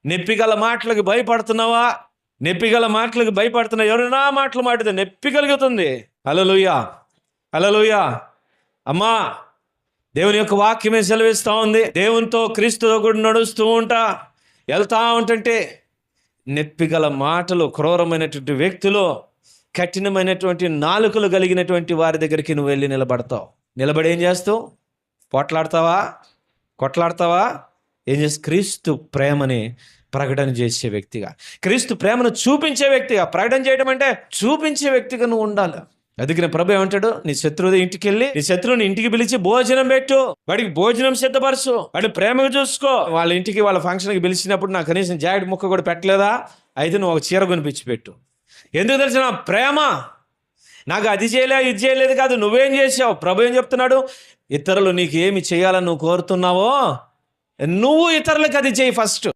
నెప్పిగల మాటలకు భయపడుతున్నావా? నెప్పిగల మాటలకు భయపడుతున్నావు. ఎవరైనా మాటలు మాట్లాడితే నొప్పి కలుగుతుంది. హల్లెలూయా, హల్లెలూయా. అమ్మా, దేవుని యొక్క వాక్యమే సెలవిస్తూ ఉంది. దేవునితో క్రీస్తుతో కూడా నడుస్తూ వెళ్తా ఉంటుంటే నెప్పిగల మాటలు, క్రూరమైనటువంటి వ్యక్తులు, కఠినమైనటువంటి నాలుకలు కలిగినటువంటి వారి దగ్గరికి నువ్వు వెళ్ళి నిలబడతావు. నిలబడి ఏం చేస్తావు? పోట్లాడతావా? కొట్లాడతావా? ఏం చేసి క్రీస్తు ప్రేమని ప్రకటన చేసే వ్యక్తిగా, క్రీస్తు ప్రేమను చూపించే వ్యక్తిగా, ప్రకటన చేయడం అంటే చూపించే వ్యక్తిగా నువ్వు ఉండాలి. అందుకని ప్రభు ఏమంటాడు? నీ శత్రువు ఇంటికి వెళ్ళి నీ శత్రువుని ఇంటికి పిలిచి భోజనం పెట్టు, వాడికి భోజనం సిద్ధపరచు, వాడిని ప్రేమగా చూసుకో. వాళ్ళ ఇంటికి వాళ్ళ ఫంక్షన్కి పిలిచినప్పుడు నాకు కనీసం జాకెట్ ముక్క కూడా పెట్టలేదా? అయితే నువ్వు ఒక చీర కొనిపించి పెట్టు. ఎందుకు తెలిసిన? ప్రేమ. నాకు అది చేయలేదు, ఇది చేయలేదు కాదు, నువ్వేం చేసావు? ప్రభు ఏం చెప్తున్నాడు? ఇతరులు నీకు ఏమి చేయాలని నువ్వు కోరుతున్నావో నువ్వు ఇతరులకు అది చేయి ఫస్ట్.